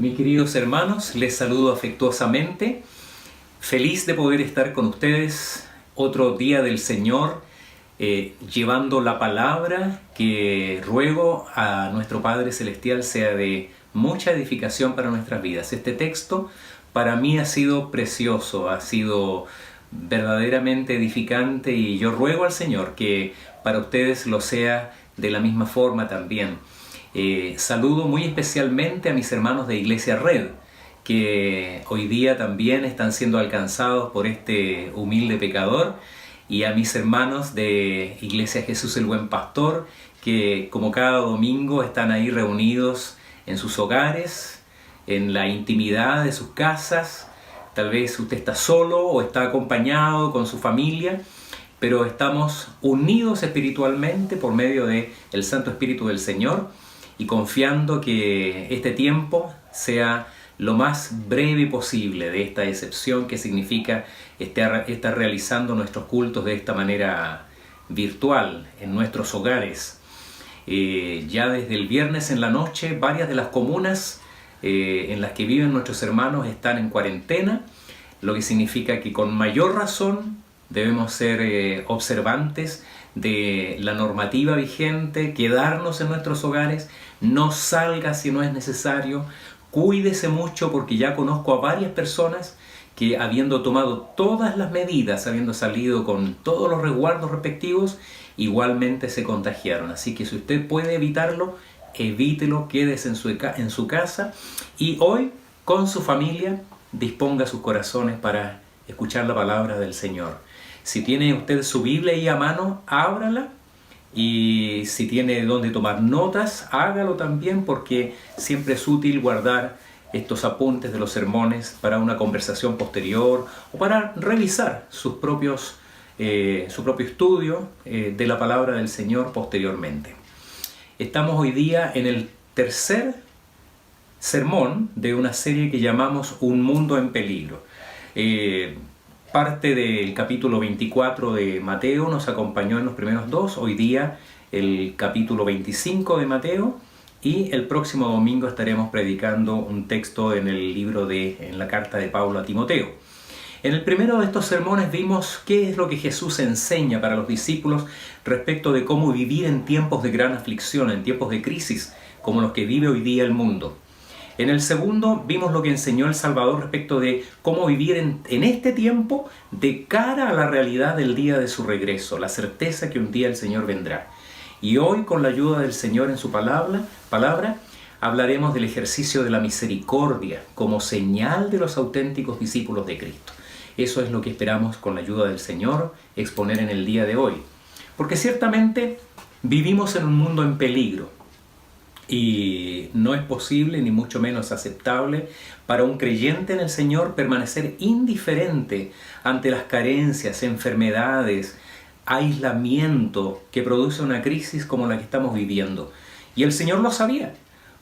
Mis queridos hermanos, les saludo afectuosamente, feliz de poder estar con ustedes otro día del Señor, llevando la palabra que ruego a nuestro Padre Celestial sea de mucha edificación para nuestras vidas. Este texto para mí ha sido precioso, ha sido verdaderamente edificante y yo ruego al Señor que para ustedes lo sea de la misma forma también. Saludo muy especialmente a mis hermanos de Iglesia Red, que hoy día también están siendo alcanzados por este humilde pecador, y a mis hermanos de Iglesia Jesús el Buen Pastor, que como cada domingo están ahí reunidos en sus hogares, en la intimidad de sus casas. Tal vez usted está solo o está acompañado con su familia, pero estamos unidos espiritualmente por medio del Santo Espíritu del Señor, y confiando que este tiempo sea lo más breve posible de esta excepción que significa estar realizando nuestros cultos de esta manera virtual en nuestros hogares. Ya desde el viernes en la noche, varias de las comunas en las que viven nuestros hermanos están en cuarentena, lo que significa que con mayor razón debemos ser observantes de la normativa vigente, quedarnos en nuestros hogares, no salga si no es necesario, cuídese mucho, porque ya conozco a varias personas que, habiendo tomado todas las medidas, habiendo salido con todos los resguardos respectivos, igualmente se contagiaron. Así que si usted puede evitarlo, evítelo, quédese en su casa, y hoy con su familia disponga sus corazones para escuchar la palabra del Señor. Si tiene usted su Biblia ahí a mano, ábrala, y si tiene donde tomar notas, hágalo también, porque siempre es útil guardar estos apuntes de los sermones para una conversación posterior o para revisar su propio estudio de la palabra del Señor posteriormente. Estamos hoy día en el tercer sermón de una serie que llamamos Un Mundo en Peligro. Parte del capítulo 24 de Mateo nos acompañó en los primeros dos, hoy día el capítulo 25 de Mateo, y el próximo domingo estaremos predicando un texto en la carta de Pablo a Timoteo. En el primero de estos sermones vimos qué es lo que Jesús enseña para los discípulos respecto de cómo vivir en tiempos de gran aflicción, en tiempos de crisis, como los que vive hoy día el mundo. En el segundo vimos lo que enseñó el Salvador respecto de cómo vivir en este tiempo de cara a la realidad del día de su regreso, la certeza que un día el Señor vendrá. Y hoy, con la ayuda del Señor en su palabra, hablaremos del ejercicio de la misericordia como señal de los auténticos discípulos de Cristo. Eso es lo que esperamos, con la ayuda del Señor, exponer en el día de hoy. Porque ciertamente vivimos en un mundo en peligro. Y no es posible, ni mucho menos aceptable, para un creyente en el Señor permanecer indiferente ante las carencias, enfermedades, aislamiento que produce una crisis como la que estamos viviendo. Y el Señor lo sabía.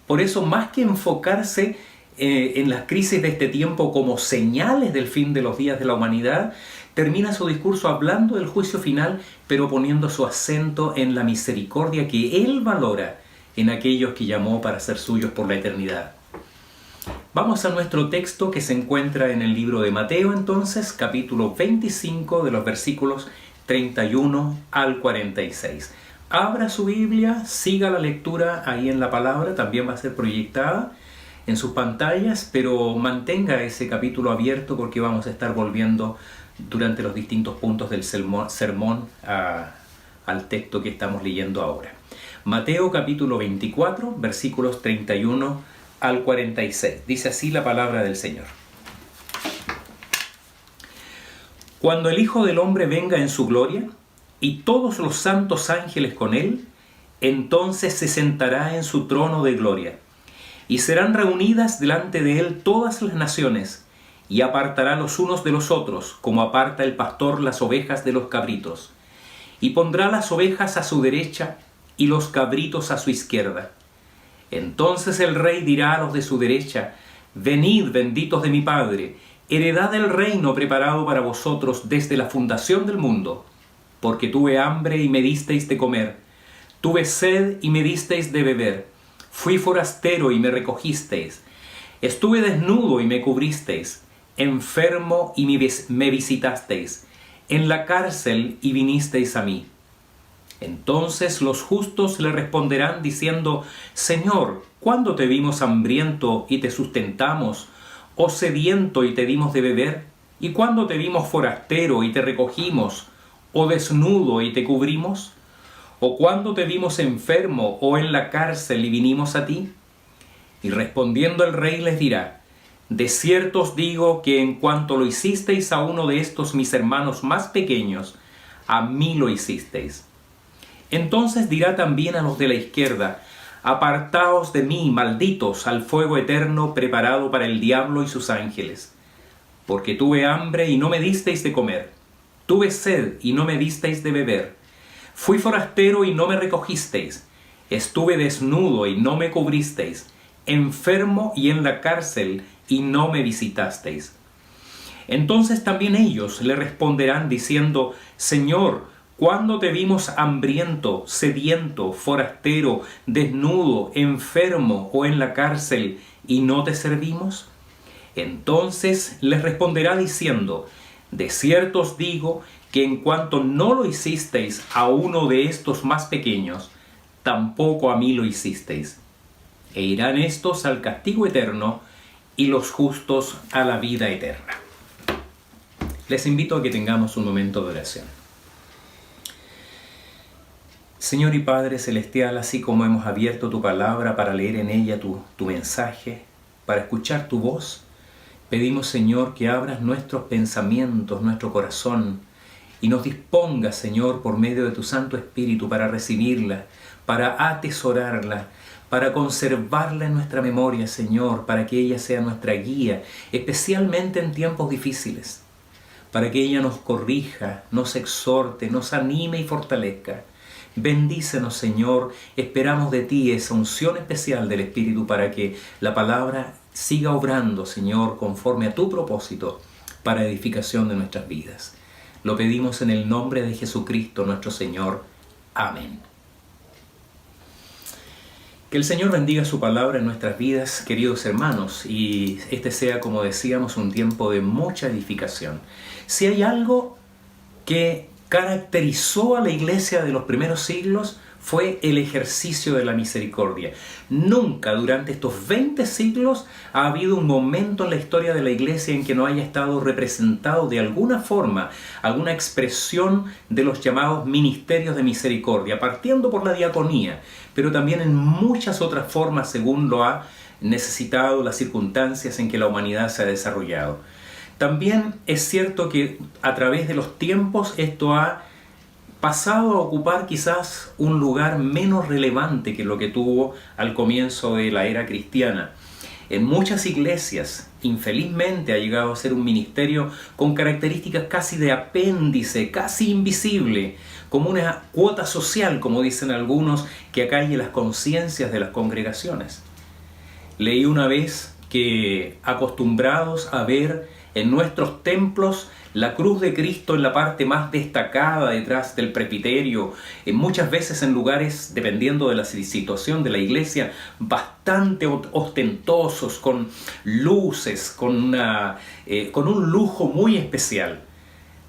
Por eso, más que enfocarse en las crisis de este tiempo como señales del fin de los días de la humanidad, termina su discurso hablando del juicio final, pero poniendo su acento en la misericordia que Él valora en aquellos que llamó para ser suyos por la eternidad. Vamos a nuestro texto, que se encuentra en el libro de Mateo, entonces, capítulo 25, de los versículos 31 al 46. Abra su Biblia, siga la lectura ahí en la palabra, también va a ser proyectada en sus pantallas, pero mantenga ese capítulo abierto, porque vamos a estar volviendo durante los distintos puntos del sermón al texto que estamos leyendo ahora. Mateo capítulo 24, versículos 31 al 46. Dice así la palabra del Señor. Cuando el Hijo del Hombre venga en su gloria, y todos los santos ángeles con él, entonces se sentará en su trono de gloria, y serán reunidas delante de él todas las naciones, y apartará los unos de los otros, como aparta el pastor las ovejas de los cabritos, y pondrá las ovejas a su derecha y los cabritos a su izquierda. Entonces el rey dirá a los de su derecha: venid, benditos de mi Padre, heredad el reino preparado para vosotros desde la fundación del mundo. Porque tuve hambre y me disteis de comer, tuve sed y me disteis de beber, fui forastero y me recogisteis, Estuve desnudo y me cubristeis, enfermo y me visitasteis, en la cárcel y vinisteis a mí. Entonces los justos le responderán diciendo: Señor, ¿cuándo te vimos hambriento y te sustentamos, o sediento y te dimos de beber? ¿Y cuándo te vimos forastero y te recogimos, o desnudo y te cubrimos? ¿O cuándo te vimos enfermo o en la cárcel y vinimos a ti? Y respondiendo el rey les dirá: de cierto os digo que en cuanto lo hicisteis a uno de estos mis hermanos más pequeños, a mí lo hicisteis. Entonces dirá también a los de la izquierda: apartaos de mí, malditos, al fuego eterno preparado para el diablo y sus ángeles. Porque tuve hambre y no me disteis de comer, tuve sed y no me disteis de beber, fui forastero y no me recogisteis, estuve desnudo y no me cubristeis, enfermo y en la cárcel y no me visitasteis. Entonces también ellos le responderán diciendo: Señor, ¿cuándo te vimos hambriento, sediento, forastero, desnudo, enfermo o en la cárcel y no te servimos? Entonces les responderá diciendo: de cierto os digo que en cuanto no lo hicisteis a uno de estos más pequeños, tampoco a mí lo hicisteis. E irán estos al castigo eterno y los justos a la vida eterna. Les invito a que tengamos un momento de oración. Señor y Padre Celestial, así como hemos abierto tu palabra para leer en ella tu mensaje, para escuchar tu voz, pedimos, Señor, que abras nuestros pensamientos, nuestro corazón, y nos dispongas, Señor, por medio de tu Santo Espíritu para recibirla, para atesorarla, para conservarla en nuestra memoria, Señor, para que ella sea nuestra guía, especialmente en tiempos difíciles, para que ella nos corrija, nos exhorte, nos anime y fortalezca. Bendícenos, Señor, esperamos de ti esa unción especial del Espíritu para que la palabra siga obrando, Señor, conforme a tu propósito para edificación de nuestras vidas. Lo pedimos en el nombre de Jesucristo, nuestro Señor. Amén. Que el Señor bendiga su palabra en nuestras vidas, queridos hermanos, y este sea, como decíamos, un tiempo de mucha edificación. Si hay algo que caracterizó a la iglesia de los primeros siglos, fue el ejercicio de la misericordia. Nunca durante estos 20 siglos ha habido un momento en la historia de la iglesia en que no haya estado representado de alguna forma, alguna expresión de los llamados ministerios de misericordia, partiendo por la diaconía, pero también en muchas otras formas según lo ha necesitado las circunstancias en que la humanidad se ha desarrollado. También es cierto que a través de los tiempos esto ha pasado a ocupar quizás un lugar menos relevante que lo que tuvo al comienzo de la era cristiana. En muchas iglesias, infelizmente, ha llegado a ser un ministerio con características casi de apéndice, casi invisible, como una cuota social, como dicen algunos, que acalle las conciencias de las congregaciones. Leí una vez que, acostumbrados a ver en nuestros templos la cruz de Cristo en la parte más destacada detrás del presbiterio, muchas veces en lugares, dependiendo de la situación de la iglesia, bastante ostentosos, con luces, con un lujo muy especial.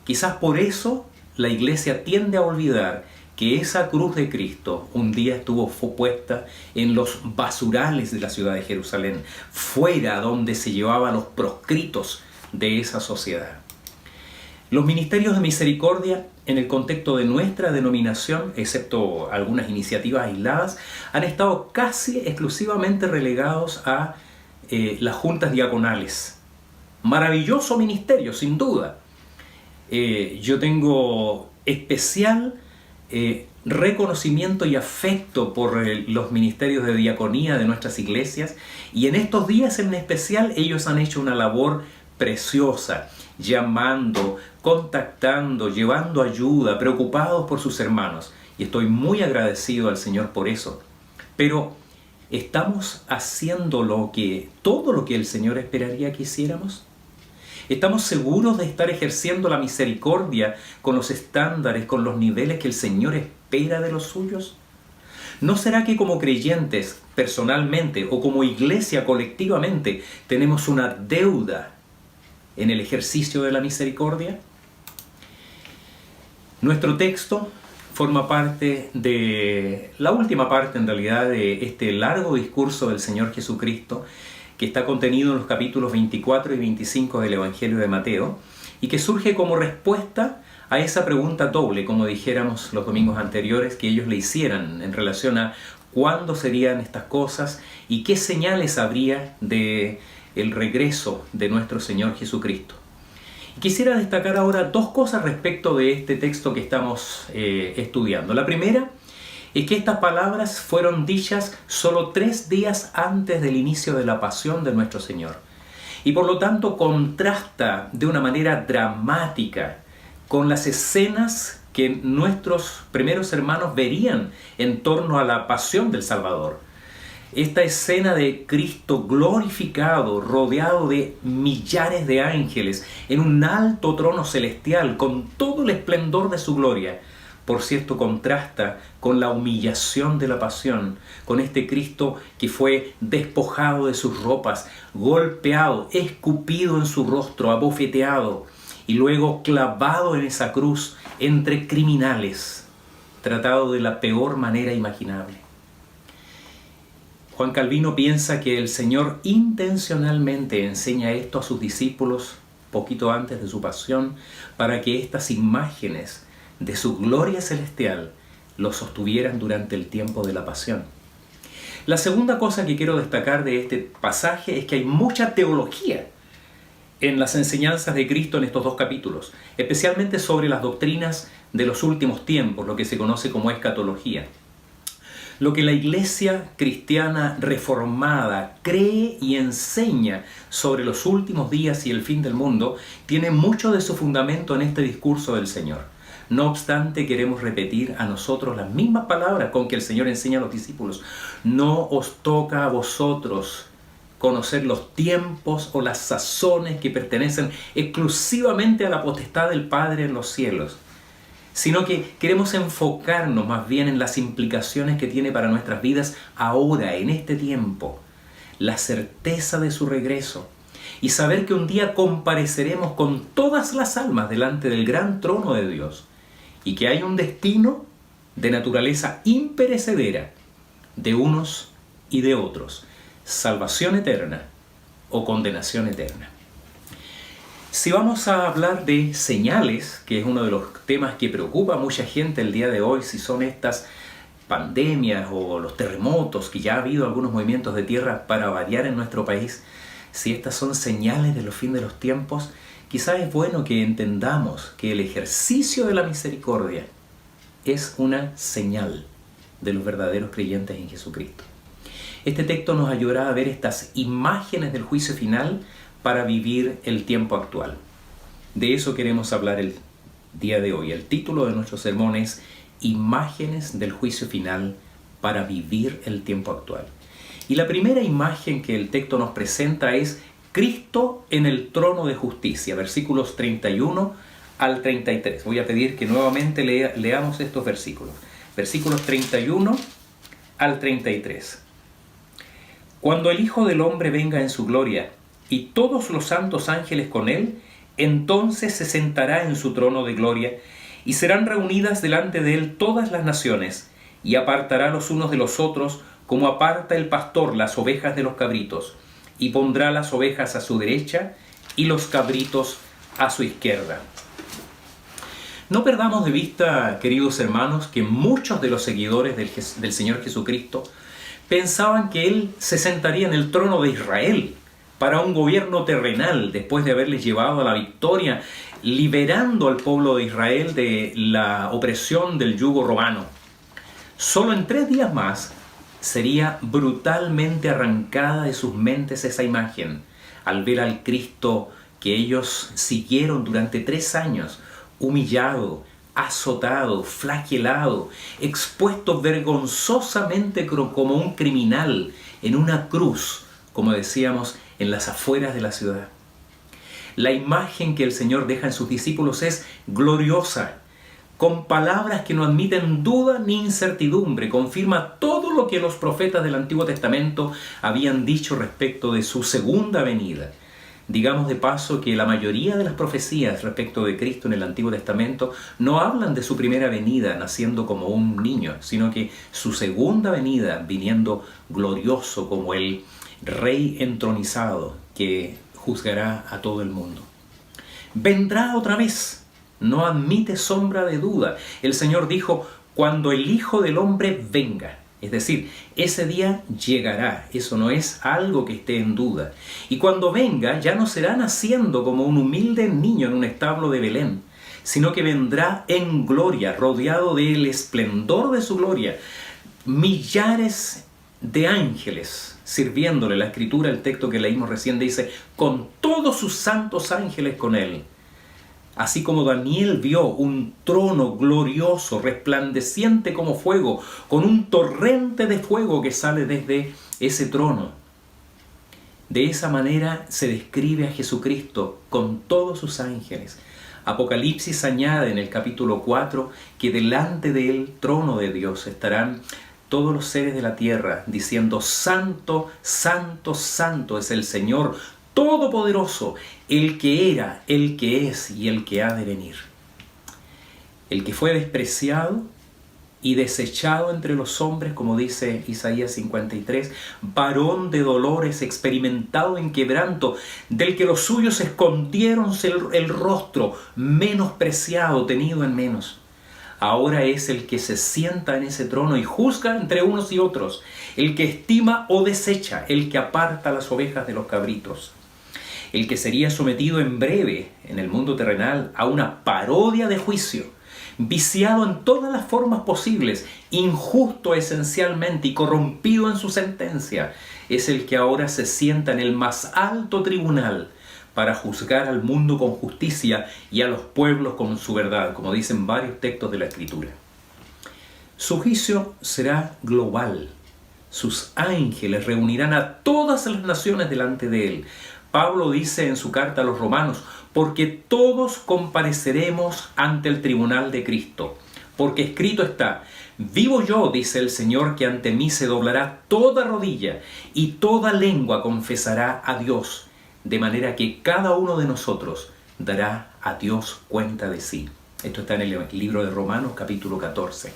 Quizás por eso la iglesia tiende a olvidar que esa cruz de Cristo un día estuvo puesta en los basurales de la ciudad de Jerusalén, fuera donde se llevaban los proscritos de esa sociedad. Los ministerios de misericordia, en el contexto de nuestra denominación, excepto algunas iniciativas aisladas, han estado casi exclusivamente relegados a las juntas diaconales. Maravilloso ministerio, sin duda. Yo tengo especial reconocimiento y afecto por los ministerios de diaconía de nuestras iglesias, y en estos días en especial ellos han hecho una labor preciosa, llamando, contactando, llevando ayuda, preocupados por sus hermanos. Y estoy muy agradecido al Señor por eso. Pero, ¿estamos haciendo todo lo que el Señor esperaría que hiciéramos? ¿Estamos seguros de estar ejerciendo la misericordia con los estándares, con los niveles que el Señor espera de los suyos? ¿No será que como creyentes, personalmente, o como iglesia colectivamente, tenemos una deuda en el ejercicio de la misericordia? Nuestro texto forma parte de la última parte, en realidad, de este largo discurso del Señor Jesucristo, que está contenido en los capítulos 24 y 25 del Evangelio de Mateo, y que surge como respuesta a esa pregunta doble, como dijéramos los domingos anteriores, que ellos le hicieran en relación a cuándo serían estas cosas y qué señales habría de el regreso de nuestro Señor Jesucristo. Y quisiera destacar ahora dos cosas respecto de este texto que estamos estudiando. La primera es que estas palabras fueron dichas solo 3 días antes del inicio de la pasión de nuestro Señor. Y por lo tanto contrasta de una manera dramática con las escenas que nuestros primeros hermanos verían en torno a la pasión del Salvador. Esta escena de Cristo glorificado, rodeado de millares de ángeles, en un alto trono celestial, con todo el esplendor de su gloria, por cierto, contrasta con la humillación de la pasión, con este Cristo que fue despojado de sus ropas, golpeado, escupido en su rostro, abofeteado, y luego clavado en esa cruz entre criminales, tratado de la peor manera imaginable. Juan Calvino piensa que el Señor intencionalmente enseña esto a sus discípulos poquito antes de su pasión, para que estas imágenes de su gloria celestial los sostuvieran durante el tiempo de la pasión. La segunda cosa que quiero destacar de este pasaje es que hay mucha teología en las enseñanzas de Cristo en estos 2 capítulos, especialmente sobre las doctrinas de los últimos tiempos, lo que se conoce como escatología. Lo que la iglesia cristiana reformada cree y enseña sobre los últimos días y el fin del mundo tiene mucho de su fundamento en este discurso del Señor. No obstante, queremos repetir a nosotros las mismas palabras con que el Señor enseña a los discípulos. No os toca a vosotros conocer los tiempos o las sazones que pertenecen exclusivamente a la potestad del Padre en los cielos, sino que queremos enfocarnos más bien en las implicaciones que tiene para nuestras vidas ahora, en este tiempo, la certeza de su regreso y saber que un día compareceremos con todas las almas delante del gran trono de Dios y que hay un destino de naturaleza imperecedera de unos y de otros, salvación eterna o condenación eterna. Si vamos a hablar de señales, que es uno de los temas que preocupa a mucha gente el día de hoy, si son estas pandemias o los terremotos, que ya ha habido algunos movimientos de tierra para variar en nuestro país, si estas son señales de los fin de los tiempos, quizás es bueno que entendamos que el ejercicio de la misericordia es una señal de los verdaderos creyentes en Jesucristo. Este texto nos ayudará a ver estas imágenes del juicio final para vivir el tiempo actual. De eso queremos hablar el día de hoy. El título de nuestro sermón es Imágenes del juicio final para vivir el tiempo actual. Y la primera imagen que el texto nos presenta es Cristo en el trono de justicia, versículos 31 al 33. Voy a pedir que nuevamente leamos estos versículos. Versículos 31 al 33. Cuando el Hijo del Hombre venga en su gloria y todos los santos ángeles con él, entonces se sentará en su trono de gloria y serán reunidas delante de él todas las naciones y apartará los unos de los otros como aparta el pastor las ovejas de los cabritos y pondrá las ovejas a su derecha y los cabritos a su izquierda. No perdamos de vista, queridos hermanos, que muchos de los seguidores del Señor Jesucristo pensaban que Él se sentaría en el trono de Israel para un gobierno terrenal después de haberles llevado a la victoria, liberando al pueblo de Israel de la opresión del yugo romano. Solo en 3 días más sería brutalmente arrancada de sus mentes esa imagen, al ver al Cristo que ellos siguieron durante 3 años, humillado, azotado, flagelado, expuesto vergonzosamente como un criminal en una cruz, como decíamos, en las afueras de la ciudad. La imagen que el Señor deja en sus discípulos es gloriosa, con palabras que no admiten duda ni incertidumbre, confirma todo lo que los profetas del Antiguo Testamento habían dicho respecto de su segunda venida. Digamos de paso que la mayoría de las profecías respecto de Cristo en el Antiguo Testamento no hablan de su primera venida naciendo como un niño, sino que su segunda venida viniendo glorioso como el Rey entronizado que juzgará a todo el mundo. Vendrá otra vez, no admite sombra de duda. El Señor dijo, cuando el Hijo del Hombre venga. Es decir, ese día llegará, eso no es algo que esté en duda. Y cuando venga ya no será naciendo como un humilde niño en un establo de Belén, sino que vendrá en gloria, rodeado del esplendor de su gloria. Millares de ángeles sirviéndole. La Escritura, el texto que leímos recién dice, con todos sus santos ángeles con él. Así como Daniel vio un trono glorioso, resplandeciente como fuego, con un torrente de fuego que sale desde ese trono. De esa manera se describe a Jesucristo con todos sus ángeles. Apocalipsis añade en el capítulo 4 que delante del trono de Dios estarán todos los seres de la tierra diciendo, Santo, Santo, Santo es el Señor Todopoderoso, el que era, el que es y el que ha de venir. El que fue despreciado y desechado entre los hombres, como dice Isaías 53, varón de dolores, experimentado en quebranto, del que los suyos escondieron el rostro, menospreciado, tenido en menos. Ahora es el que se sienta en ese trono y juzga entre unos y otros, el que estima o desecha, el que aparta las ovejas de los cabritos. El que sería sometido en breve, en el mundo terrenal, a una parodia de juicio, viciado en todas las formas posibles, injusto esencialmente y corrompido en su sentencia, es el que ahora se sienta en el más alto tribunal para juzgar al mundo con justicia y a los pueblos con su verdad, como dicen varios textos de la Escritura. Su juicio será global. Sus ángeles reunirán a todas las naciones delante de él. Pablo dice en su carta a los romanos, porque todos compareceremos ante el tribunal de Cristo. Porque escrito está, vivo yo, dice el Señor, que ante mí se doblará toda rodilla y toda lengua confesará a Dios, de manera que cada uno de nosotros dará a Dios cuenta de sí. Esto está en el libro de Romanos, capítulo 14.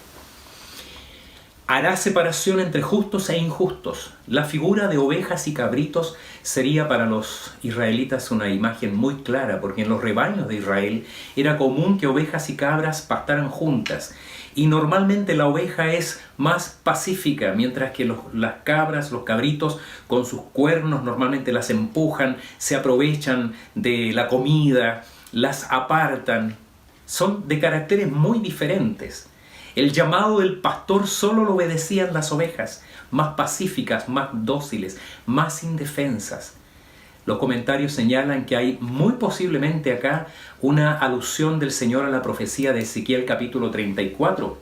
Hará separación entre justos e injustos. La figura de ovejas y cabritos sería para los israelitas una imagen muy clara, porque en los rebaños de Israel era común que ovejas y cabras pastaran juntas. Y normalmente la oveja es más pacífica, mientras que las cabras, los cabritos, con sus cuernos normalmente las empujan, se aprovechan de la comida, las apartan. Son de caracteres muy diferentes. El llamado del pastor solo lo obedecían las ovejas, más pacíficas, más dóciles, más indefensas. Los comentarios señalan que hay muy posiblemente acá una alusión del Señor a la profecía de Ezequiel capítulo 34,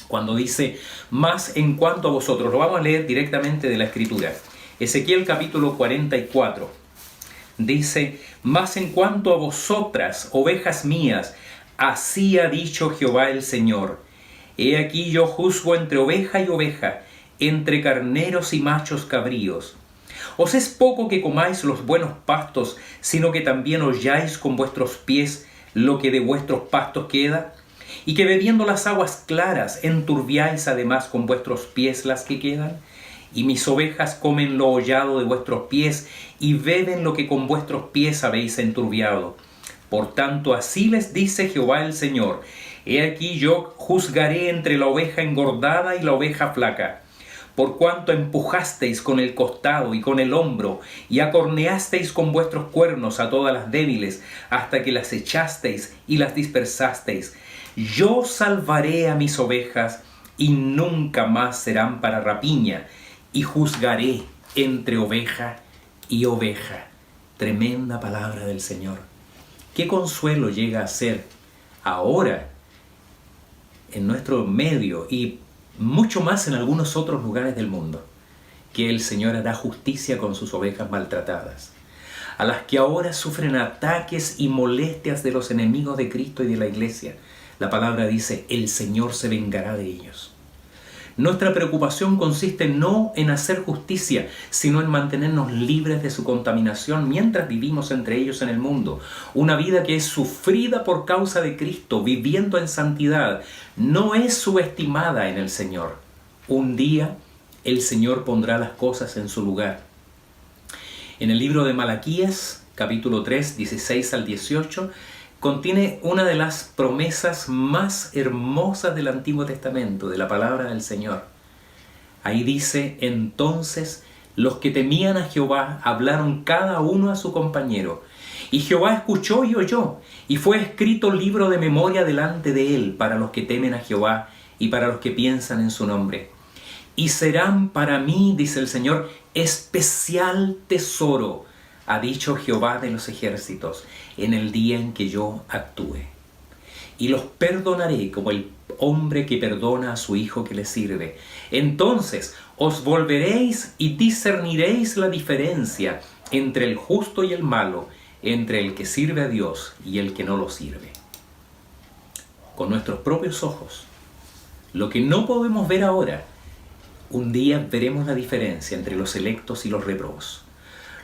cuando dice, más en cuanto a vosotros. Lo vamos a leer directamente de la Escritura. Ezequiel capítulo 44 dice, más en cuanto a vosotras, ovejas mías, así ha dicho Jehová el Señor. He aquí yo juzgo entre oveja y oveja, entre carneros y machos cabríos. ¿Os es poco que comáis los buenos pastos, sino que también holláis con vuestros pies lo que de vuestros pastos queda? ¿Y que bebiendo las aguas claras enturbiáis además con vuestros pies las que quedan? Y mis ovejas comen lo hollado de vuestros pies y beben lo que con vuestros pies habéis enturbiado. Por tanto, así les dice Jehová el Señor, he aquí yo juzgaré entre la oveja engordada y la oveja flaca. Por cuanto empujasteis con el costado y con el hombro, y acorneasteis con vuestros cuernos a todas las débiles, hasta que las echasteis y las dispersasteis, yo salvaré a mis ovejas, y nunca más serán para rapiña, y juzgaré entre oveja y oveja. Tremenda palabra del Señor. ¿Qué consuelo llega a ser ahora en nuestro medio y mucho más en algunos otros lugares del mundo? Que el Señor hará justicia con sus ovejas maltratadas, a las que ahora sufren ataques y molestias de los enemigos de Cristo y de la Iglesia, La palabra dice, el Señor se vengará de ellos. Nuestra preocupación consiste no en hacer justicia, sino en mantenernos libres de su contaminación mientras vivimos entre ellos en el mundo. Una vida que es sufrida por causa de Cristo, viviendo en santidad, no es subestimada en el Señor. Un día el Señor pondrá las cosas en su lugar. En el libro de Malaquías, capítulo 3, 16 al 18, contiene una de las promesas más hermosas del Antiguo Testamento, de la palabra del Señor. Ahí dice, entonces los que temían a Jehová hablaron cada uno a su compañero, y Jehová escuchó y oyó, y fue escrito libro de memoria delante de él para los que temen a Jehová y para los que piensan en su nombre. Y serán para mí, dice el Señor, especial tesoro, ha dicho Jehová de los ejércitos, en el día en que yo actúe. Y los perdonaré como el hombre que perdona a su hijo que le sirve. Entonces os volveréis y discerniréis la diferencia entre el justo y el malo, entre el que sirve a Dios y el que no lo sirve. Con nuestros propios ojos, lo que no podemos ver ahora, un día veremos la diferencia entre los electos y los réprobos.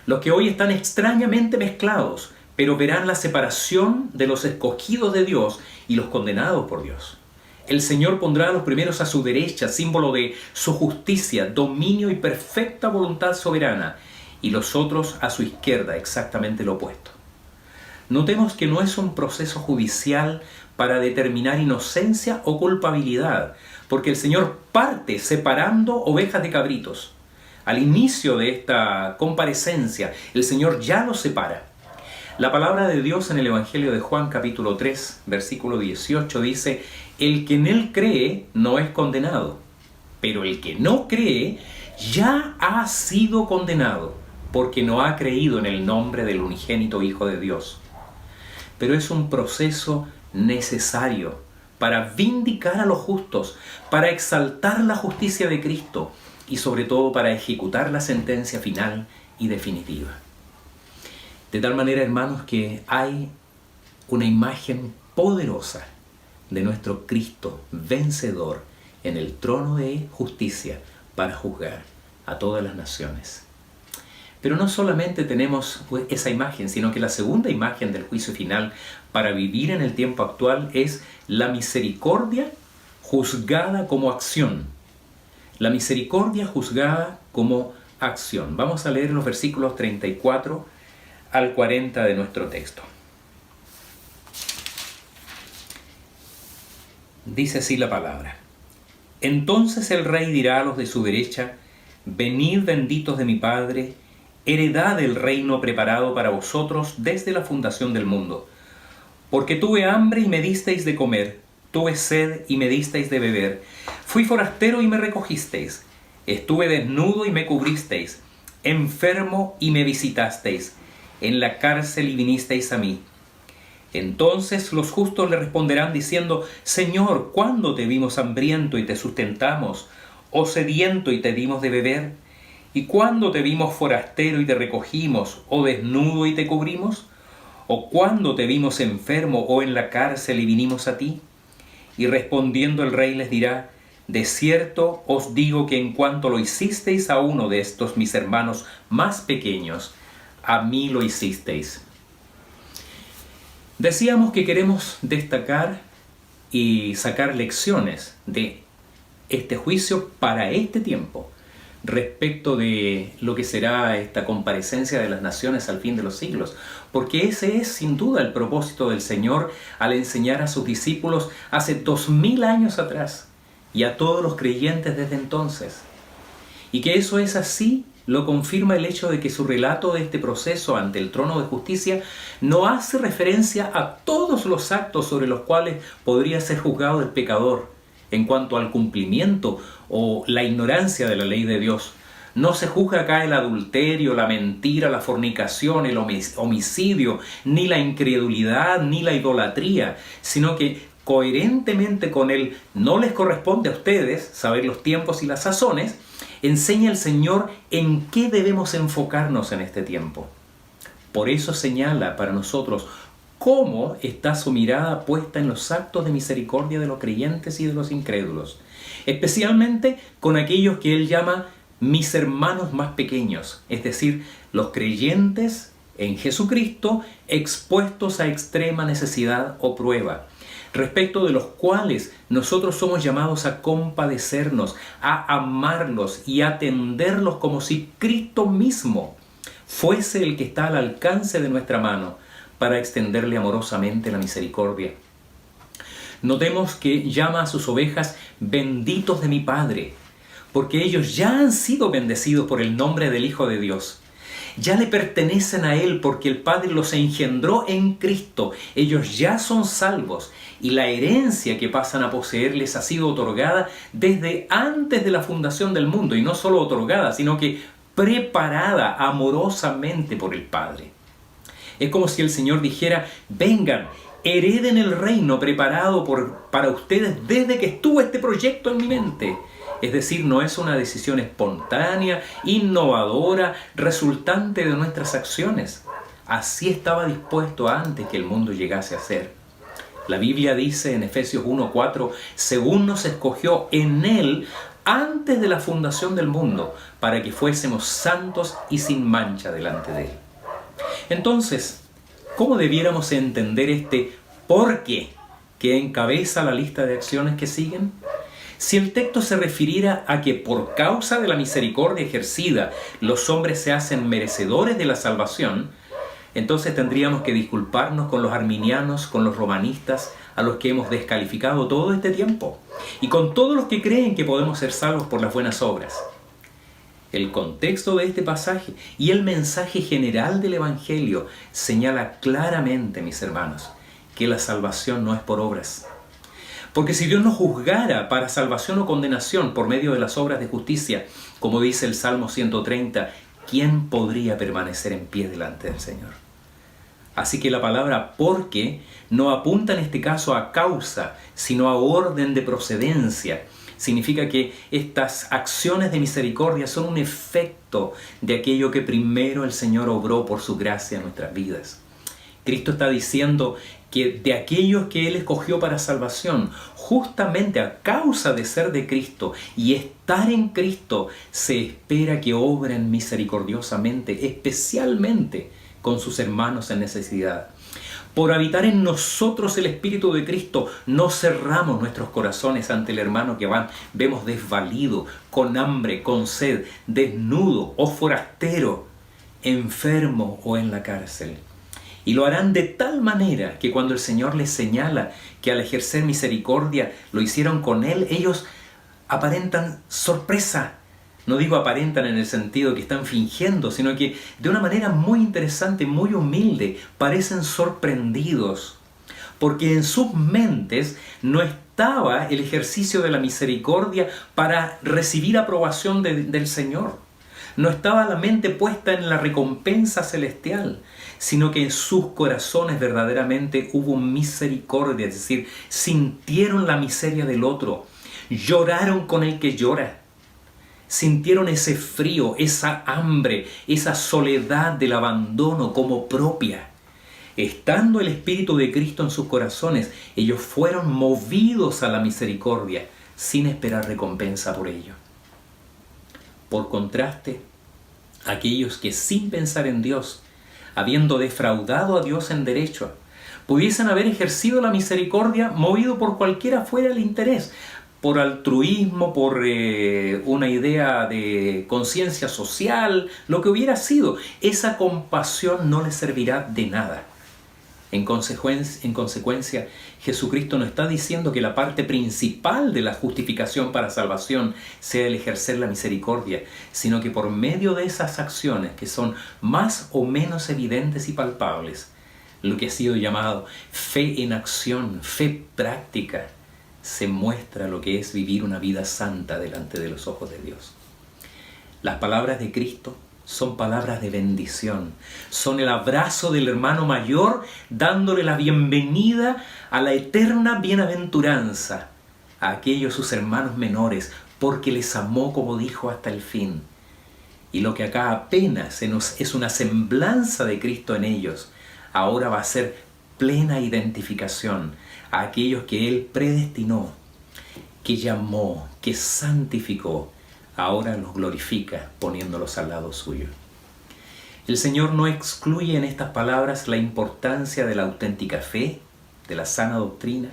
Los que hoy están extrañamente mezclados, pero verán la separación de los escogidos de Dios y los condenados por Dios. El Señor pondrá a los primeros a su derecha, símbolo de su justicia, dominio y perfecta voluntad soberana, y los otros a su izquierda, exactamente lo opuesto. Notemos que no es un proceso judicial para determinar inocencia o culpabilidad, porque el Señor parte separando ovejas de cabritos. Al inicio de esta comparecencia, el Señor ya los separa. La palabra de Dios en el Evangelio de Juan capítulo 3, versículo 18 dice, el que en él cree no es condenado, pero el que no cree ya ha sido condenado, porque no ha creído en el nombre del unigénito Hijo de Dios. Pero es un proceso necesario para vindicar a los justos, para exaltar la justicia de Cristo, y sobre todo para ejecutar la sentencia final y definitiva. De tal manera, hermanos, que hay una imagen poderosa de nuestro Cristo vencedor en el trono de justicia para juzgar a todas las naciones. Pero no solamente tenemos esa imagen, sino que la segunda imagen del juicio final para vivir en el tiempo actual es la misericordia juzgada como acción. La misericordia juzgada como acción. Vamos a leer los versículos 34 al 40 de nuestro texto. Dice así la palabra. Entonces el rey dirá a los de su derecha, venid benditos de mi Padre, heredad del reino preparado para vosotros desde la fundación del mundo. Porque tuve hambre y me disteis de comer, tuve sed y me disteis de beber, fui forastero y me recogisteis, estuve desnudo y me cubristeis, enfermo y me visitasteis, en la cárcel y vinisteis a mí. Entonces los justos le responderán diciendo, Señor, ¿cuándo te vimos hambriento y te sustentamos, o sediento y te dimos de beber? ¿Y cuándo te vimos forastero y te recogimos, o desnudo y te cubrimos? ¿O cuándo te vimos enfermo o en la cárcel y vinimos a ti? Y respondiendo el rey les dirá, de cierto os digo que en cuanto lo hicisteis a uno de estos mis hermanos más pequeños, a mí lo hicisteis. Decíamos que queremos destacar y sacar lecciones de este juicio para este tiempo, respecto de lo que será esta comparecencia de las naciones al fin de los siglos, porque ese es sin duda el propósito del Señor al enseñar a sus discípulos hace 2000 años atrás y a todos los creyentes desde entonces. Y que eso es así lo confirma el hecho de que su relato de este proceso ante el trono de justicia no hace referencia a todos los actos sobre los cuales podría ser juzgado el pecador en cuanto al cumplimiento o la ignorancia de la ley de Dios. No se juzga acá el adulterio, la mentira, la fornicación, el homicidio, ni la incredulidad, ni la idolatría, sino que coherentemente con él no les corresponde a ustedes saber los tiempos y las sazones, enseña el Señor en qué debemos enfocarnos en este tiempo. Por eso señala para nosotros cómo está su mirada puesta en los actos de misericordia de los creyentes y de los incrédulos, especialmente con aquellos que él llama mis hermanos más pequeños, es decir, los creyentes en Jesucristo expuestos a extrema necesidad o prueba, respecto de los cuales nosotros somos llamados a compadecernos, a amarlos y a atenderlos como si Cristo mismo fuese el que está al alcance de nuestra mano para extenderle amorosamente la misericordia. Notemos que llama a sus ovejas benditos de mi Padre, porque ellos ya han sido bendecidos por el nombre del Hijo de Dios. Ya le pertenecen a Él porque el Padre los engendró en Cristo. Ellos ya son salvos y la herencia que pasan a poseer les ha sido otorgada desde antes de la fundación del mundo. Y no solo otorgada, sino que preparada amorosamente por el Padre. Es como si el Señor dijera: vengan, hereden el reino preparado para ustedes desde que estuvo este proyecto en mi mente. Es decir, no es una decisión espontánea, innovadora, resultante de nuestras acciones. Así estaba dispuesto antes que el mundo llegase a ser. La Biblia dice en Efesios 1:4, según nos escogió en Él antes de la fundación del mundo, para que fuésemos santos y sin mancha delante de Él. Entonces, ¿cómo debiéramos entender este por qué que encabeza la lista de acciones que siguen? Si el texto se refiriera a que por causa de la misericordia ejercida los hombres se hacen merecedores de la salvación, entonces tendríamos que disculparnos con los arminianos, con los romanistas, a los que hemos descalificado todo este tiempo, y con todos los que creen que podemos ser salvos por las buenas obras. El contexto de este pasaje y el mensaje general del Evangelio señala claramente, mis hermanos, que la salvación no es por obras. Porque si Dios nos juzgara para salvación o condenación por medio de las obras de justicia, como dice el Salmo 130, ¿quién podría permanecer en pie delante del Señor? Así que la palabra porque no apunta en este caso a causa, sino a orden de procedencia. Significa que estas acciones de misericordia son un efecto de aquello que primero el Señor obró por su gracia en nuestras vidas. Cristo está diciendo que de aquellos que Él escogió para salvación, justamente a causa de ser de Cristo y estar en Cristo, se espera que obren misericordiosamente, especialmente con sus hermanos en necesidad. Por habitar en nosotros el Espíritu de Cristo, no cerramos nuestros corazones ante el hermano que vemos desvalido, con hambre, con sed, desnudo o forastero, enfermo o en la cárcel. Y lo harán de tal manera que cuando el Señor les señala que al ejercer misericordia lo hicieron con Él, ellos aparentan sorpresa. No digo aparentan en el sentido que están fingiendo, sino que de una manera muy interesante, muy humilde, parecen sorprendidos. Porque en sus mentes no estaba el ejercicio de la misericordia para recibir aprobación del Señor. No estaba la mente puesta en la recompensa celestial, sino que en sus corazones verdaderamente hubo misericordia, es decir, sintieron la miseria del otro, lloraron con el que llora, sintieron ese frío, esa hambre, esa soledad del abandono como propia. Estando el Espíritu de Cristo en sus corazones, ellos fueron movidos a la misericordia sin esperar recompensa por ello. Por contraste, aquellos que sin pensar en Dios, habiendo defraudado a Dios en derecho, pudiesen haber ejercido la misericordia movido por cualquiera fuera el interés, por altruismo, por una idea de conciencia social, lo que hubiera sido, esa compasión no les servirá de nada. En consecuencia, Jesucristo no está diciendo que la parte principal de la justificación para salvación sea el ejercer la misericordia, sino que por medio de esas acciones que son más o menos evidentes y palpables, lo que ha sido llamado fe en acción, fe práctica, se muestra lo que es vivir una vida santa delante de los ojos de Dios. Las palabras de Cristo son palabras de bendición, son el abrazo del hermano mayor dándole la bienvenida a la eterna bienaventuranza a aquellos sus hermanos menores, porque les amó como dijo hasta el fin. Y lo que acá apenas es una semblanza de Cristo en ellos, ahora va a ser plena identificación a aquellos que Él predestinó, que llamó, que santificó, ahora los glorifica poniéndolos al lado suyo. El Señor no excluye en estas palabras la importancia de la auténtica fe, de la sana doctrina,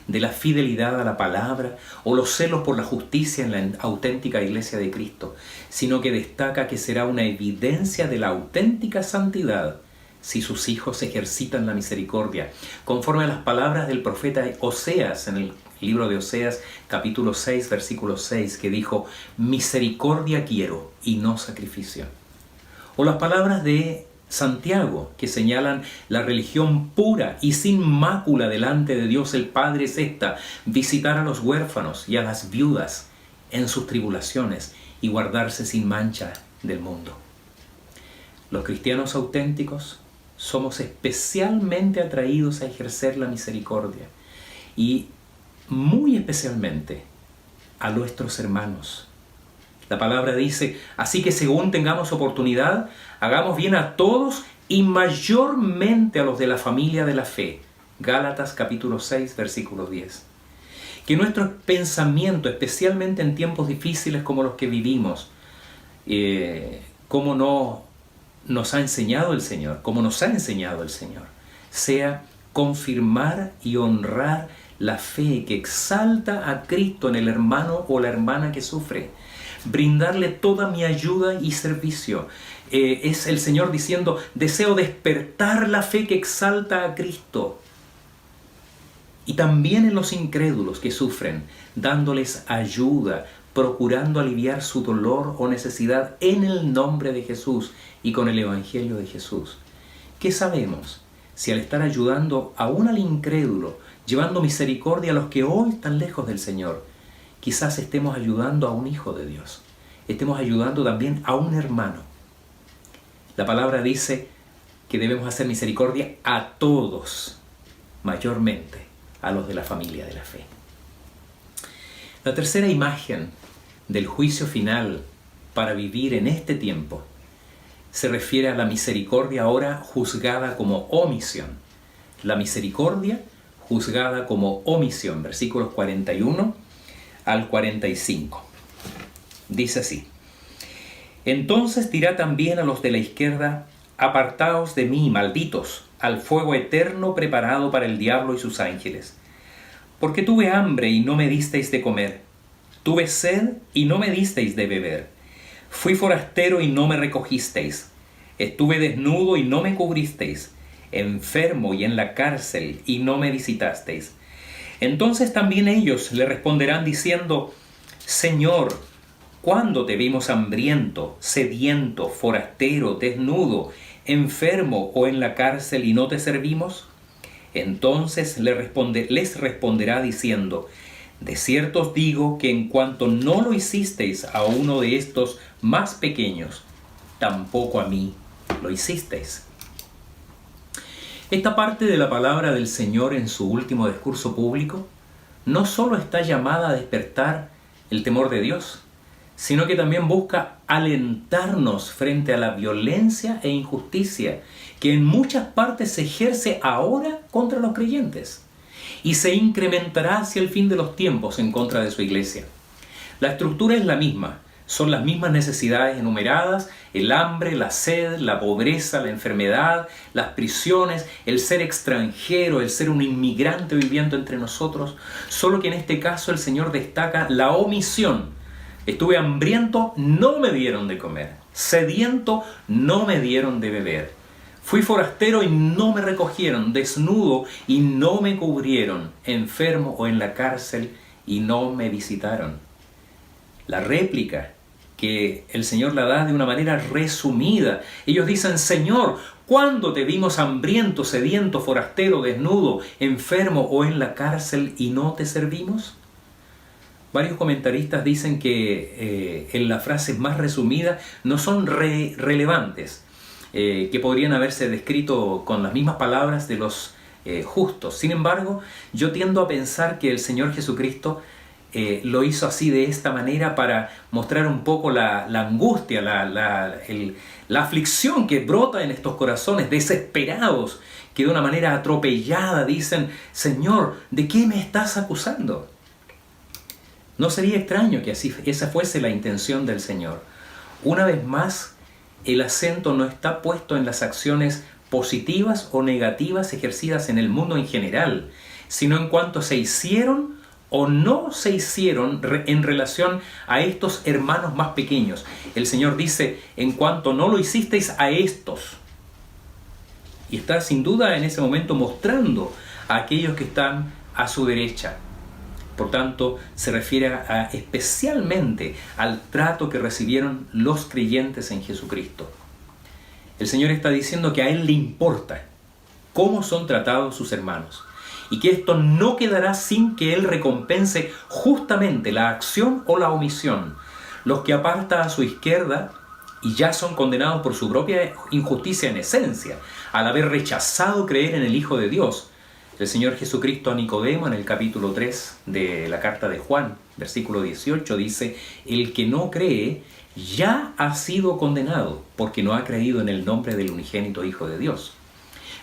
de la fidelidad a la palabra o los celos por la justicia en la auténtica iglesia de Cristo, sino que destaca que será una evidencia de la auténtica santidad si sus hijos ejercitan la misericordia, conforme a las palabras del profeta Oseas en el libro de Oseas, capítulo 6, versículo 6, que dijo: misericordia quiero y no sacrificio. O las palabras de Santiago, que señalan la religión pura y sin mácula delante de Dios el Padre es esta: visitar a los huérfanos y a las viudas en sus tribulaciones y guardarse sin mancha del mundo. Los cristianos auténticos somos especialmente atraídos a ejercer la misericordia y muy especialmente a nuestros hermanos. La palabra dice: así que según tengamos oportunidad, hagamos bien a todos y mayormente a los de la familia de la fe. Gálatas capítulo 6, versículo 10. Que nuestro pensamiento, especialmente en tiempos difíciles como los que vivimos, como nos ha enseñado el Señor, sea confirmar y honrar la fe que exalta a Cristo en el hermano o la hermana que sufre. Brindarle toda mi ayuda y servicio. Es el Señor diciendo: deseo despertar la fe que exalta a Cristo. Y también en los incrédulos que sufren, dándoles ayuda, procurando aliviar su dolor o necesidad en el nombre de Jesús y con el Evangelio de Jesús. ¿Qué sabemos? Si al estar ayudando aún al incrédulo, llevando misericordia a los que hoy están lejos del Señor, quizás estemos ayudando a un hijo de Dios, estemos ayudando también a un hermano. La palabra dice que debemos hacer misericordia a todos, mayormente a los de la familia de la fe. La tercera imagen del juicio final para vivir en este tiempo se refiere a la misericordia ahora juzgada como omisión. La misericordia juzgada como omisión, versículos 41 al 45. Dice así: entonces dirá también a los de la izquierda: apartaos de mí, malditos, al fuego eterno preparado para el diablo y sus ángeles. Porque tuve hambre y no me disteis de comer, tuve sed y no me disteis de beber, fui forastero y no me recogisteis, estuve desnudo y no me cubristeis, enfermo y en la cárcel y no me visitasteis. Entonces también ellos le responderán diciendo: Señor, ¿cuándo te vimos hambriento, sediento, forastero, desnudo, enfermo o en la cárcel y no te servimos? Entonces les responderá diciendo: de cierto os digo que en cuanto no lo hicisteis a uno de estos más pequeños, tampoco a mí lo hicisteis. Esta parte de la palabra del Señor en su último discurso público no solo está llamada a despertar el temor de Dios, sino que también busca alentarnos frente a la violencia e injusticia que en muchas partes se ejerce ahora contra los creyentes y se incrementará hacia el fin de los tiempos en contra de su iglesia. La estructura es la misma, son las mismas necesidades enumeradas: el hambre, la sed, la pobreza, la enfermedad, las prisiones, el ser extranjero, el ser un inmigrante viviendo entre nosotros, solo que en este caso el Señor destaca la omisión. Estuve hambriento, no me dieron de comer, sediento, no me dieron de beber, fui forastero y no me recogieron, desnudo y no me cubrieron, enfermo o en la cárcel y no me visitaron. La réplica que el Señor la da de una manera resumida. Ellos dicen: Señor, ¿cuándo te vimos hambriento, sediento, forastero, desnudo, enfermo o en la cárcel y no te servimos? Varios comentaristas dicen que en la frase más resumida no son relevantes, que podrían haberse descrito con las mismas palabras de los justos. Sin embargo, yo tiendo a pensar que el Señor Jesucristo lo hizo así, de esta manera, para mostrar un poco la angustia, la aflicción que brota en estos corazones desesperados que de una manera atropellada dicen: Señor, ¿de qué me estás acusando? No sería extraño que esa fuese la intención del Señor. Una vez más, el acento no está puesto en las acciones positivas o negativas ejercidas en el mundo en general, sino en cuanto se hicieron o no se hicieron en relación a estos hermanos más pequeños. El Señor dice: en cuanto no lo hicisteis a estos. Y está sin duda en ese momento mostrando a aquellos que están a su derecha. Por tanto, se refiere especialmente al trato que recibieron los creyentes en Jesucristo. El Señor está diciendo que a Él le importa cómo son tratados sus hermanos, y que esto no quedará sin que Él recompense justamente la acción o la omisión. Los que aparta a su izquierda y ya son condenados por su propia injusticia en esencia, al haber rechazado creer en el Hijo de Dios. El Señor Jesucristo a Nicodemo en el capítulo 3 de la carta de Juan, versículo 18, dice: el que no cree ya ha sido condenado porque no ha creído en el nombre del unigénito Hijo de Dios.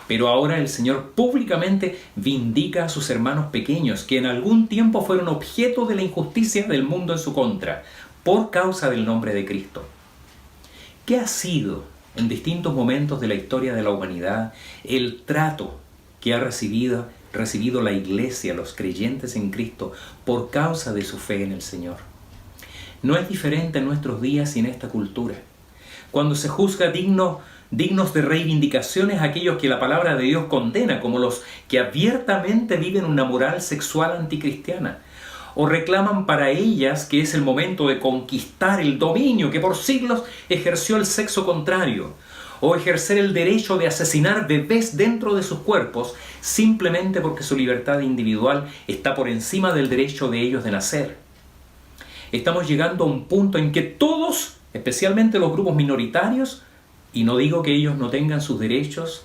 Pero ahora el Señor públicamente vindica a sus hermanos pequeños que en algún tiempo fueron objeto de la injusticia del mundo en su contra, por causa del nombre de Cristo. ¿Qué ha sido en distintos momentos de la historia de la humanidad el trato que ha recibido la Iglesia, los creyentes en Cristo, por causa de su fe en el Señor? No es diferente en nuestros días y en esta cultura. Cuando se juzga dignos de reivindicaciones a aquellos que la palabra de Dios condena, como los que abiertamente viven una moral sexual anticristiana, o reclaman para ellas que es el momento de conquistar el dominio que por siglos ejerció el sexo contrario, o ejercer el derecho de asesinar bebés dentro de sus cuerpos simplemente porque su libertad individual está por encima del derecho de ellos de nacer. Estamos llegando a un punto en que todos, especialmente los grupos minoritarios, y no digo que ellos no tengan sus derechos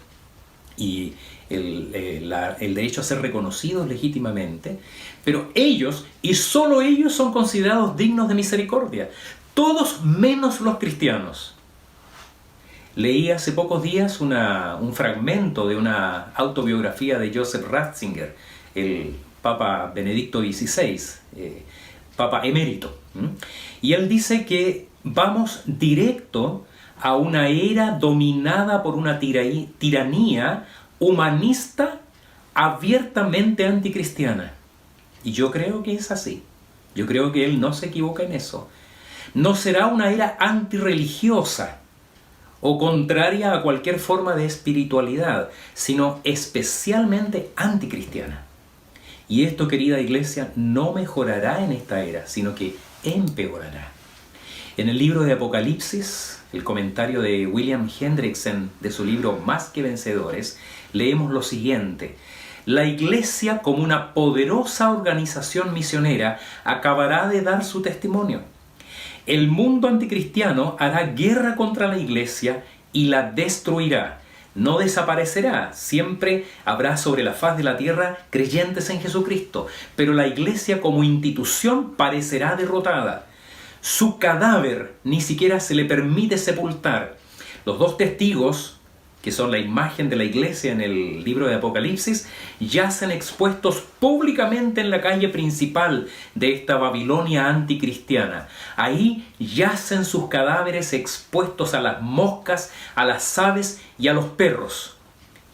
y el derecho a ser reconocidos legítimamente, pero ellos, y solo ellos, son considerados dignos de misericordia. Todos menos los cristianos. Leí hace pocos días un fragmento de una autobiografía de Joseph Ratzinger, el Papa Benedicto XVI, Papa emérito. Y él dice que vamos directo a una era dominada por una tiranía humanista abiertamente anticristiana. Y yo creo que es así. Yo creo que él no se equivoca en eso. No será una era antirreligiosa o contraria a cualquier forma de espiritualidad, sino especialmente anticristiana. Y esto, querida iglesia, no mejorará en esta era, sino que empeorará. En el libro de Apocalipsis, el comentario de William Hendrickson de su libro Más que Vencedores, leemos lo siguiente: la Iglesia, como una poderosa organización misionera, acabará de dar su testimonio. El mundo anticristiano hará guerra contra la Iglesia y la destruirá. No desaparecerá, siempre habrá sobre la faz de la tierra creyentes en Jesucristo, pero la Iglesia como institución parecerá derrotada. Su cadáver ni siquiera se le permite sepultar. Los dos testigos, que son la imagen de la Iglesia en el libro de Apocalipsis, yacen expuestos públicamente en la calle principal de esta Babilonia anticristiana. Ahí yacen sus cadáveres expuestos a las moscas, a las aves y a los perros.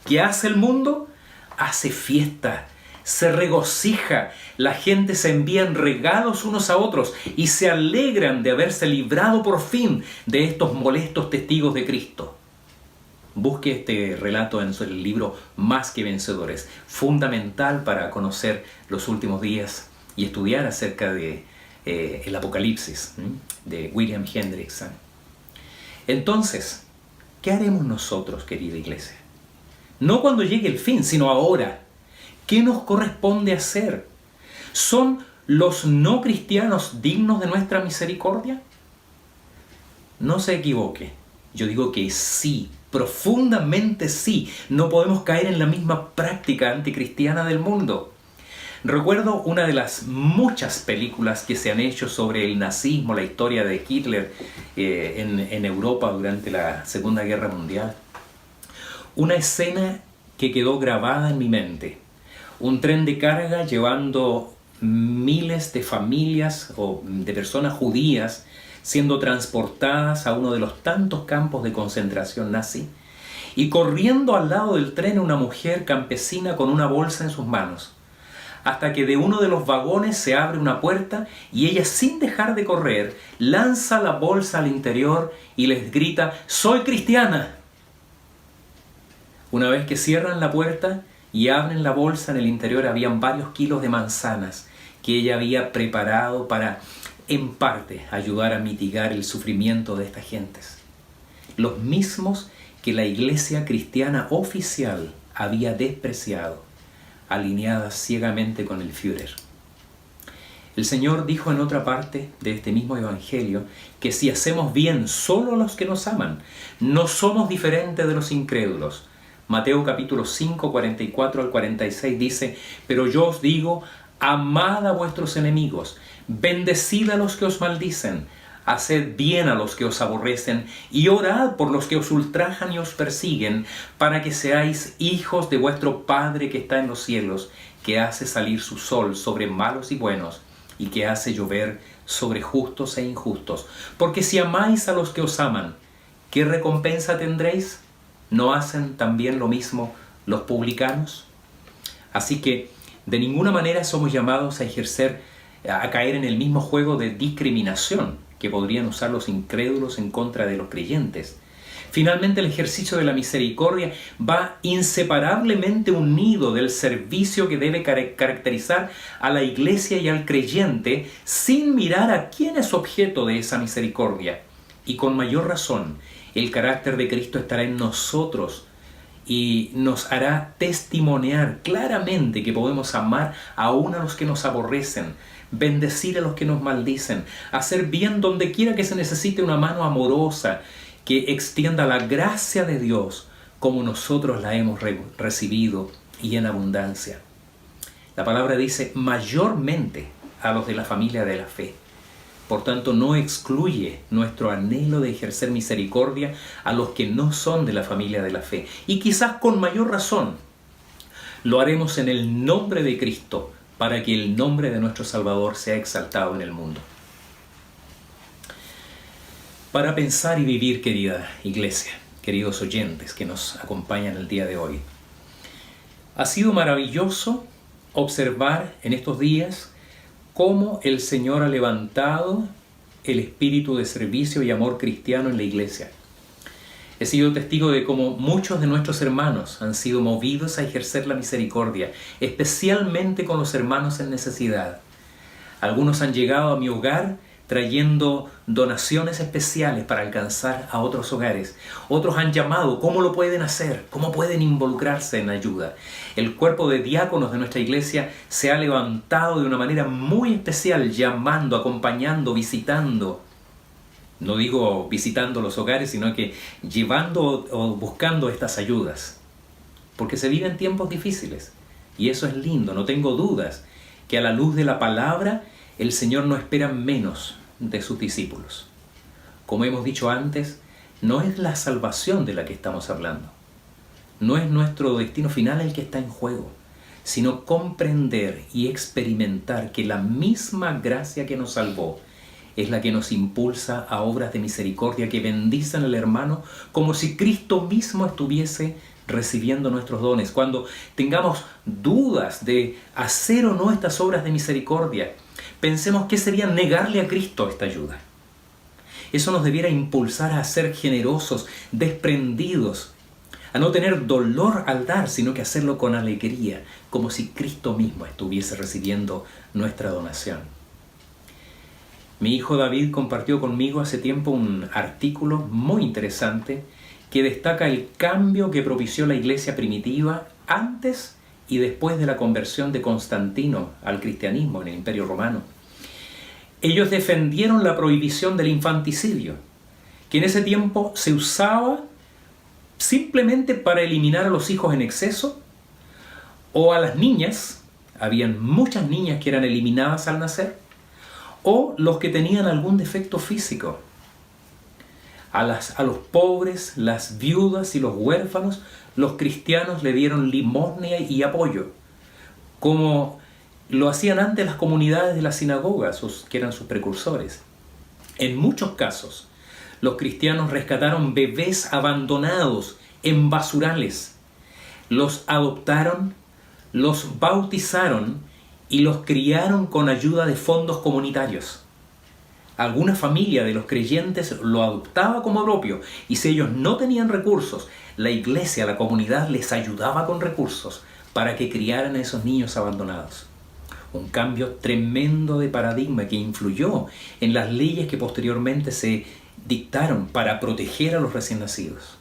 ¿Qué hace el mundo? Hace fiesta, se regocija, la gente se envían regalos unos a otros y se alegran de haberse librado por fin de estos molestos testigos de Cristo. Busque este relato en el libro Más que Vencedores, fundamental para conocer los últimos días y estudiar acerca de el Apocalipsis de William Hendrickson. Entonces, ¿qué haremos nosotros, querida iglesia? No cuando llegue el fin, sino ahora. ¿Qué nos corresponde hacer? ¿Son los no cristianos dignos de nuestra misericordia? No se equivoque, yo digo que sí. Profundamente sí, no podemos caer en la misma práctica anticristiana del mundo. Recuerdo una de las muchas películas que se han hecho sobre el nazismo, la historia de Hitler en Europa durante la Segunda Guerra Mundial. Una escena que quedó grabada en mi mente. Un tren de carga llevando miles de familias o de personas judías siendo transportadas a uno de los tantos campos de concentración nazi, y corriendo al lado del tren una mujer campesina con una bolsa en sus manos, hasta que de uno de los vagones se abre una puerta y ella, sin dejar de correr, lanza la bolsa al interior y les grita: «¡Soy cristiana!». Una vez que cierran la puerta y abren la bolsa, en el interior habían varios kilos de manzanas que ella había preparado para, en parte, ayudar a mitigar el sufrimiento de estas gentes. Los mismos que la iglesia cristiana oficial había despreciado, alineadas ciegamente con el Führer. El Señor dijo en otra parte de este mismo evangelio que si hacemos bien solo a los que nos aman, no somos diferentes de los incrédulos. Mateo capítulo 5, 44 al 46 dice: «Pero yo os digo, amad a vuestros enemigos, bendecid a los que os maldicen, haced bien a los que os aborrecen, y orad por los que os ultrajan y os persiguen, para que seáis hijos de vuestro Padre que está en los cielos, que hace salir su sol sobre malos y buenos, y que hace llover sobre justos e injustos. Porque si amáis a los que os aman, ¿qué recompensa tendréis? ¿No hacen también lo mismo los publicanos?». Así que de ninguna manera somos llamados a caer en el mismo juego de discriminación que podrían usar los incrédulos en contra de los creyentes. Finalmente, el ejercicio de la misericordia va inseparablemente unido del servicio que debe caracterizar a la iglesia y al creyente, sin mirar a quién es objeto de esa misericordia. Y con mayor razón, el carácter de Cristo estará en nosotros y nos hará testimoniar claramente que podemos amar aún a los que nos aborrecen, bendecir a los que nos maldicen, hacer bien donde quiera que se necesite una mano amorosa que extienda la gracia de Dios como nosotros la hemos recibido y en abundancia. La palabra dice mayormente a los de la familia de la fe. Por tanto, no excluye nuestro anhelo de ejercer misericordia a los que no son de la familia de la fe. Y quizás con mayor razón lo haremos en el nombre de Cristo, para que el nombre de nuestro Salvador sea exaltado en el mundo. Para pensar y vivir, querida iglesia, queridos oyentes que nos acompañan el día de hoy, ha sido maravilloso observar en estos días cómo el Señor ha levantado el espíritu de servicio y amor cristiano en la iglesia. He sido testigo de cómo muchos de nuestros hermanos han sido movidos a ejercer la misericordia, especialmente con los hermanos en necesidad. Algunos han llegado a mi hogar trayendo donaciones especiales para alcanzar a otros hogares. Otros han llamado: ¿cómo lo pueden hacer? ¿Cómo pueden involucrarse en ayuda? El cuerpo de diáconos de nuestra iglesia se ha levantado de una manera muy especial, llamando, acompañando, visitando. No digo visitando los hogares, sino que llevando o buscando estas ayudas. Porque se viven tiempos difíciles. Y eso es lindo. No tengo dudas que a la luz de la palabra el Señor no espera menos de sus discípulos. Como hemos dicho antes, no es la salvación de la que estamos hablando. No es nuestro destino final el que está en juego, sino comprender y experimentar que la misma gracia que nos salvó es la que nos impulsa a obras de misericordia que bendicen al hermano como si Cristo mismo estuviese recibiendo nuestros dones. Cuando tengamos dudas de hacer o no estas obras de misericordia, pensemos qué sería negarle a Cristo esta ayuda. Eso nos debiera impulsar a ser generosos, desprendidos, a no tener dolor al dar, sino que hacerlo con alegría, como si Cristo mismo estuviese recibiendo nuestra donación. Mi hijo David compartió conmigo hace tiempo un artículo muy interesante que destaca el cambio que propició la iglesia primitiva antes y después de la conversión de Constantino al cristianismo en el Imperio Romano. Ellos defendieron la prohibición del infanticidio, que en ese tiempo se usaba simplemente para eliminar a los hijos en exceso o a las niñas. Habían muchas niñas que eran eliminadas al nacer, o los que tenían algún defecto físico. A los pobres, las viudas y los huérfanos, los cristianos le dieron limosna y apoyo, como lo hacían antes las comunidades de las sinagogas, que eran sus precursores. En muchos casos, los cristianos rescataron bebés abandonados en basurales, los adoptaron, los bautizaron y los criaron con ayuda de fondos comunitarios. Alguna familia de los creyentes lo adoptaba como propio, y si ellos no tenían recursos, la iglesia, la comunidad les ayudaba con recursos para que criaran a esos niños abandonados. Un cambio tremendo de paradigma que influyó en las leyes que posteriormente se dictaron para proteger a los recién nacidos.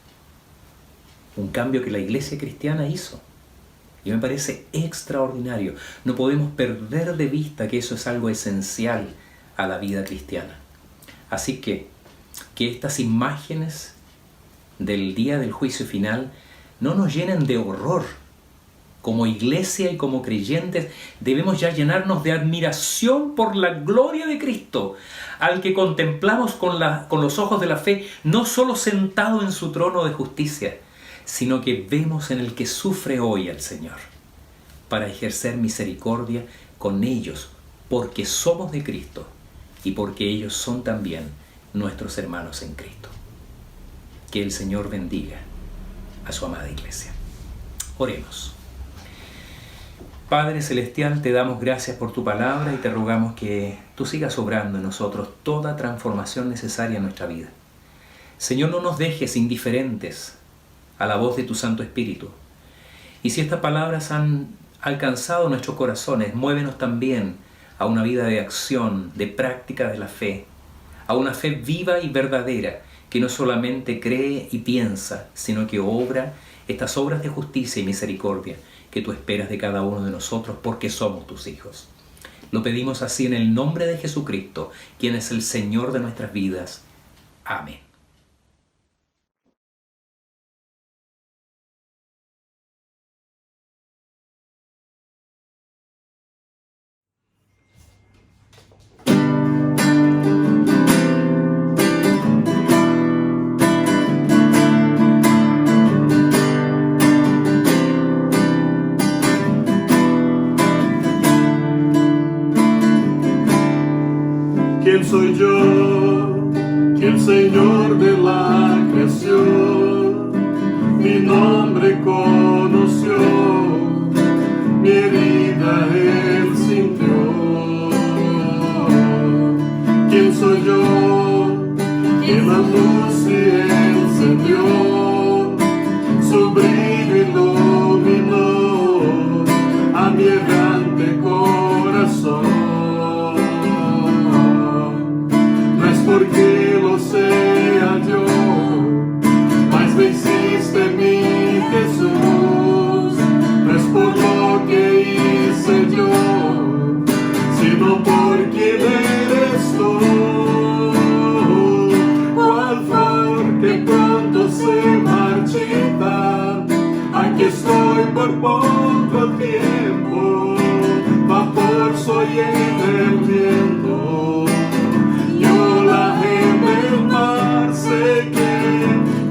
Un cambio que la iglesia cristiana hizo. Y me parece extraordinario. No podemos perder de vista que eso es algo esencial a la vida cristiana. Así que estas imágenes del día del juicio final no nos llenen de horror. Como iglesia y como creyentes debemos ya llenarnos de admiración por la gloria de Cristo, al que contemplamos con los ojos de la fe, no solo sentado en su trono de justicia, sino que vemos en el que sufre hoy al Señor, para ejercer misericordia con ellos, porque somos de Cristo y porque ellos son también nuestros hermanos en Cristo. Que el Señor bendiga a su amada iglesia. Oremos. Padre Celestial, te damos gracias por tu palabra y te rogamos que tú sigas obrando en nosotros toda transformación necesaria en nuestra vida. Señor, no nos dejes indiferentes a la voz de tu Santo Espíritu. Y si estas palabras han alcanzado nuestros corazones, muévenos también a una vida de acción, de práctica de la fe, a una fe viva y verdadera, que no solamente cree y piensa, sino que obra estas obras de justicia y misericordia que tú esperas de cada uno de nosotros, porque somos tus hijos. Lo pedimos así en el nombre de Jesucristo, quien es el Señor de nuestras vidas. Amén. ¿Quién soy yo que el Señor de la creación mi nombre conoció, mi herida Él sintió? ¿Quién soy yo que la luz y encendió, su brillo iluminó a mi errante corazón? Porque lo sea yo, mas venciste mi Jesús. No es por lo que hice yo, sino por quien eres tú. Cual flor que pronto se marchita, aquí estoy por poco tiempo, vapor soy en el viento. Sé que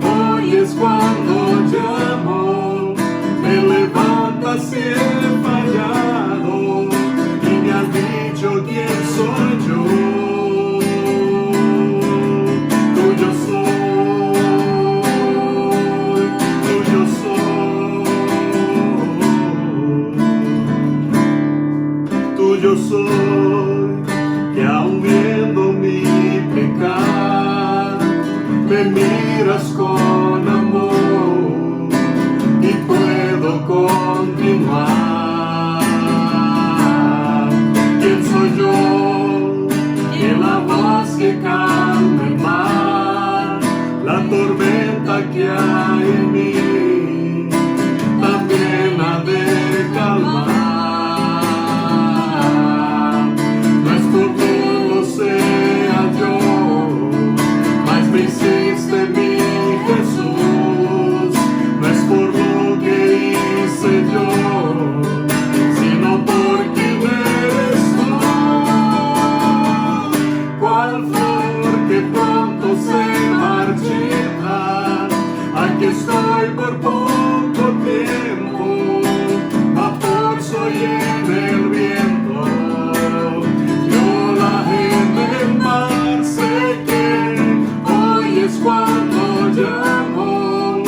hoy es cuando llamo, me levantas si he fallado y me has dicho quién soy yo. Tuyo soy, tuyo soy, tuyo soy, que aun viendo mi pecado me miras con amor y puedo continuar. ¿Quién soy yo? Que la voz que calma el mar, la tormenta que hay en mí, también ha de calmar. No es porque lo sea yo, venciste mi Jesús. No es por lo que hice yo, sino por quien eres tú. Cual flor que pronto se marchita, partida. Aquí estoy por poco tiempo, vapor soy en el viento. Yo la gente del mar sé que hoy es cuando llamo.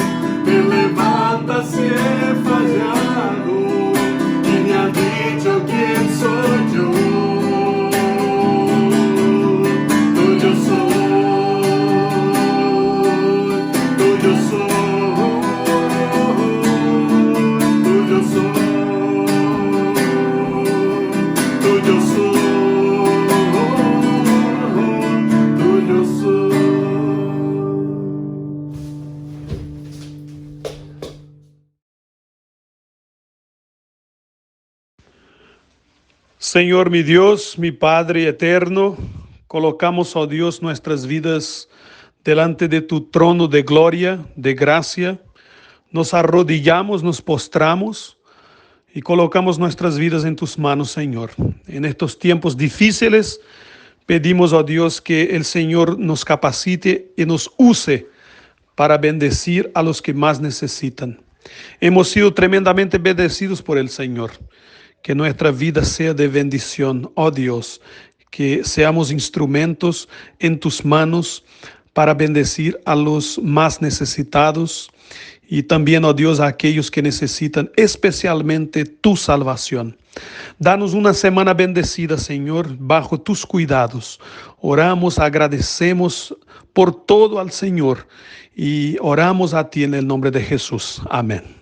Me levanta si he fallado y me ha dicho quién soy yo. Tuyo soy, tuyo soy, tuyo soy, tuyo soy, tuyo soy. Señor mi Dios, mi Padre eterno, colocamos, oh Dios, nuestras vidas delante de tu trono de gloria, de gracia. Nos arrodillamos, nos postramos y colocamos nuestras vidas en tus manos, Señor. En estos tiempos difíciles, pedimos, oh Dios, que el Señor nos capacite y nos use para bendecir a los que más necesitan. Hemos sido tremendamente bendecidos por el Señor. Que nuestra vida sea de bendición, oh Dios, que seamos instrumentos en tus manos para bendecir a los más necesitados y también, oh Dios, a aquellos que necesitan especialmente tu salvación. Danos una semana bendecida, Señor, bajo tus cuidados. Oramos, agradecemos por todo al Señor y oramos a ti en el nombre de Jesús. Amén.